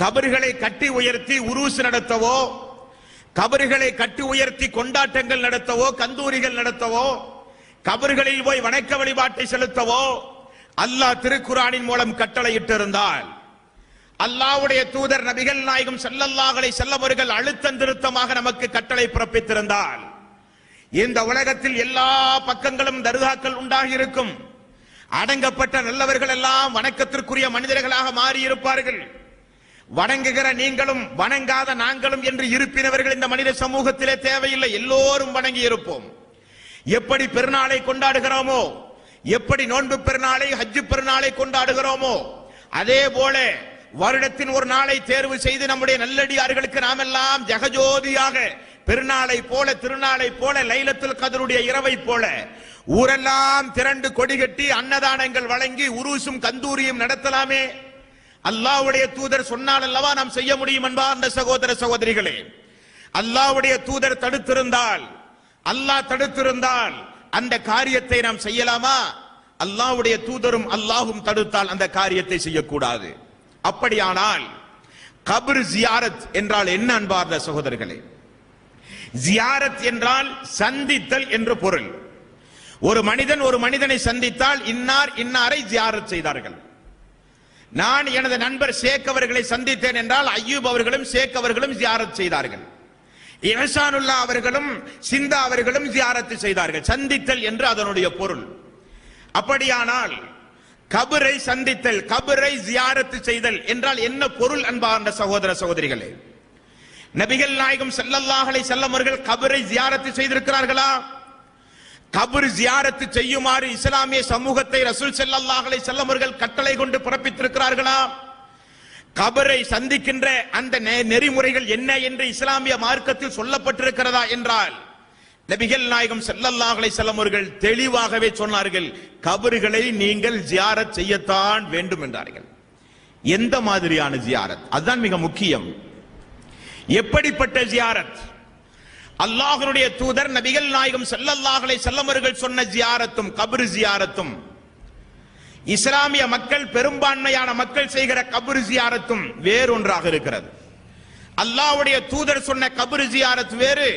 கபர்களை கட்டி உயர்த்தி உருஸ் நடத்தவோ, கபர்களை கட்டி உயர்த்தி கொண்டாட்டங்கள் நடத்தவோ, கந்தூரிகள் நடத்தவோ, கபர்களில் போய் வணக்க வழிபாட்டை செலுத்தவோ அல்லாஹ் திருக்குர்ஆனின் மூலம் கட்டளையிட்டிருந்தால், அல்லாஹ்வுடைய தூதர் நபிகள் நாயகம் ஸல்லல்லாஹு அலைஹி வஸல்லம் அவர்கள் அழுத்தம் திருத்தமாக நமக்கு கட்டளை பிறப்பித்திருந்தால், இந்த உலகத்தில் எல்லா பக்கங்களும் தர்காக்கள் உண்டாகி இருக்கும். அடங்கப்பட்ட நல்லவர்கள் எல்லாம் வணக்கத்திற்குரிய மனிதர்களாக மாறி இருப்பார்கள். வணங்குகிற நீங்களும் வணங்காத நாங்களும் என்று இருப்பினவர்கள் இந்த மனித சமூகத்திலே தேவையில்லை. எல்லோரும் வணங்கி இருப்போம். எப்படி பெருநாளை கொண்டாடுகிறோமோ, எப்படி நோன்பு பெருநாளை, ஹஜ் பெருநாளை கொண்டாடுகிறோமோ, அதே போல வருடத்தின் ஒரு நாளை தேர்வு செய்து நம்முடைய நல்லடியார்களுக்கு நாம் எல்லாம் ஜெகஜோதியாக பெருநாளை போல, திருநாளை போல, லைலத்துல் கத்ருடைய இரவை போல ஊரெல்லாம் திரண்டு கொடிகட்டி அன்னதானங்கள் வழங்கி உருசும் கந்தூரியும் நடத்தலாமே. அல்லாஹ்வுடைய தூதர் சொன்னால் அல்லவா நாம் செய்ய முடியும் என்பார்ந்த சகோதர சகோதரிகளே. அல்லாஹ்வுடைய தூதர் தடுத்திருந்தால், அல்லாஹ் தடுத்திருந்தால் அந்த காரியத்தை நாம் செய்யலாமா? அல்லாஹ்வுடைய தூதரும் அல்லாஹும் தடுத்தால் அந்த காரியத்தை செய்யக்கூடாது. அப்படியானால் கபர் ஜியாரத் என்றால் என்ன அன்பார்ந்த சகோதரர்களே? ஜியாரத் என்றால் சந்தித்தல் என்று பொருள். ஒரு மனிதன் ஒரு மனிதனை சந்தித்தால் இன்னார் இன்னாரை ஜியாரத் செய்தார்கள். நான் எனது நண்பர் ஷேக் அவர்களை சந்தித்தேன் என்றால் அய்யூப் அவர்களும் ஷேக் அவர்களும் ஜியாரத் செய்தார்கள். இஹ்சானுல்லா அவர்களும் சிந்தா அவர்களும் ஜியாரத் செய்தார்கள். சந்தித்தல் என்று அதனுடைய பொருள். அப்படியானால் கபரை சந்தித்தல், கபரை ஜியாரத் செய்தல் என்றால் என்ன பொருள் அன்பார்ந்த சகோதர சகோதரிகளே? நபிகள் நாயகம் ஸல்லல்லாஹு அலைஹி வஸல்லம் அவர்கள் கபரை ஜியாரத் செய்திருக்கிறார்களா? கபர் ஜியாரத் செய்யுமாறு இஸ்லாமிய சமூகத்தை ரசூல் ஸல்லல்லாஹு அலைஹி வஸல்லம் அவர்கள் கட்டளை கொண்டு பிறப்பித்திருக்கிறார்களா? கபரை சந்திக்கின்ற அந்த நெறிமுறைகள் என்ன என்று இஸ்லாமிய மார்க்கத்தில் சொல்லப்பட்டிருக்கிறதா என்றால், நபிகள் நாயகம் ஸல்லல்லாஹு அலைஹி வஸல்லம் அவர்கள் தெளிவாகவே சொன்னார்கள், கபர்களை நீங்கள் ஜியாரத் செய்யத்தான் வேண்டும் என்றார்கள். எந்த மாதிரியான ஜியாரத்? அதுதான் மிக முக்கியம். எப்படிப்பட்ட ஜியாரத்? அல்லாஹ்வுடைய தூதர் நபிகள் நாயகம் ஸல்லல்லாஹு அலைஹி வஸல்லம் அவர்கள் சொன்ன ஜியாரத்தும் கபர் ஜியாரத்தும், இஸ்லாமிய மக்கள் பெரும்பான்மையான மக்கள் செய்கிற கபர் ஜியாரத்தும் வேறொன்றாக இருக்கிறது. அல்லாஹ்வுடைய தூதர் சொன்ன கபர் ஜியாரத் வேறு,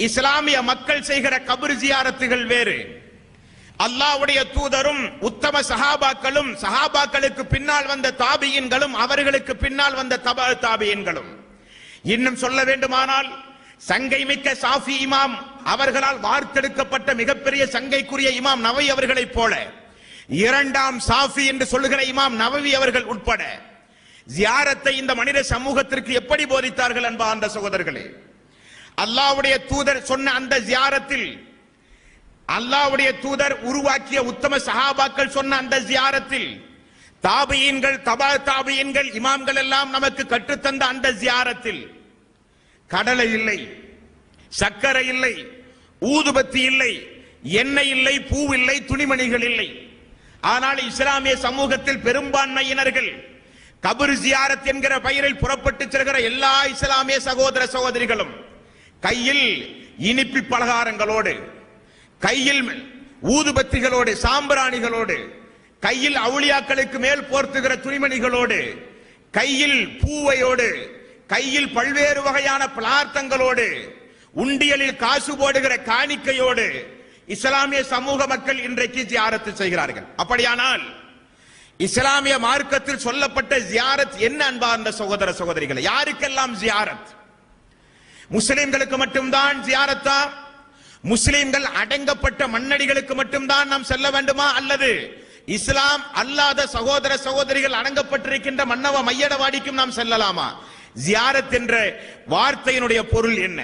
இஸ்லாமிய மக்கள் செய்கிற கபர் ஜியாரத்துகள் வேறு. அல்லாஹ்வுடைய தூதரும் உத்தம சஹாபாக்களும், சஹாபாக்களுக்கு பின்னால் வந்த தாபியின்களும், அவர்களுக்கு பின்னால் வந்த தபா தாபியின்களும், இன்னும் சொல்ல வேண்டுமானால் சங்கை மிக்க சாஃபி இமாம் அவர்களால் வார்த்தெடுக்கப்பட்ட மிகப்பெரிய சங்கைக்குரிய இமாம் நவவி அவர்களைப் போல, இரண்டாம் சாஃபி என்று சொல்லுகிற இமாம் நவவி அவர்கள் உட்பட ஜியாரத்தை இந்த மனித சமூகத்திற்கு எப்படி போதித்தார்கள் அன்பார்ந்த சகோதரர்களே? அல்லாஹ்வுடைய தூதர் சொன்ன அந்த ஜியாரத்தில், அல்லாஹ்வுடைய தூதர் உருவாக்கிய உத்தம சஹாபாக்கள் சொன்ன அந்த ஜியாரத்தில், தாபியீன்கள், தபா தாபியீன்கள், இமாம்கள் எல்லாம் நமக்கு கற்றுத்தந்த அந்த ஜியாரத்தில் கடலை இல்லை, சக்கரை இல்லை, ஊதுபத்தி இல்லை, எண்ணெய் இல்லை, பூ இல்லை, துணிமணிகள் இல்லை. ஆனால் இஸ்லாமிய சமூகத்தில் பெரும்பான்மையினர்கள் கபர் ஜியாரத் என்கிற பெயரில் புறப்பட்டு செல்கிற எல்லா இஸ்லாமிய சகோதர சகோதரிகளும் கையில் இனிப்பு பலகாரங்களோடு, கையில் ஊதுபத்திகளோடு, சாம்பிராணிகளோடு, கையில் அவுளியாக்களுக்கு மேல் போர்த்துகிற துணிமணிகளோடு, கையில் பூவையோடு, கையில் பல்வேறு வகையான பதார்த்தங்களோடு, உண்டியலில் காசு போடுகிற காணிக்கையோடு இஸ்லாமிய சமூக மக்கள் இன்றைக்கு ஜியாரத் செய்கிறார்கள். அப்படியானால் இஸ்லாமிய மார்க்கத்தில் சொல்லப்பட்ட ஜியாரத் என்ன அன்பார்ந்த சகோதர சகோதரிகளை? யாருக்கெல்லாம் ஜியாரத்? முஸ்லிம்களுக்கு மட்டும்தான் ஜியாரத்தா? முஸ்லிம்கள் அடங்கப்பட்ட மண்ணடிகளுக்கு மட்டும்தான் நாம் செல்ல வேண்டுமா? அல்லது இஸ்லாம் அல்லாத சகோதர சகோதரிகள் அடங்கப்பட்டிருக்கின்ற மன்னவ மையடவாடிக்கும் நாம் செல்லலாமா? ஜியாரத் என்ற வார்த்தையினுடைய பொருள் என்ன?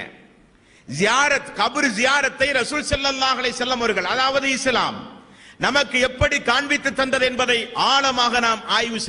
ஜியாரத், கபர் ஜியாரத்தை ரசூல் ஸல்லல்லாஹு அலைஹி வஸல்லம் அவர்கள், அதாவது இஸ்லாம் நமக்கு எப்படி காண்பித்து தந்தது என்பதை ஆழமாக நாம் ஆய்வு செய்ய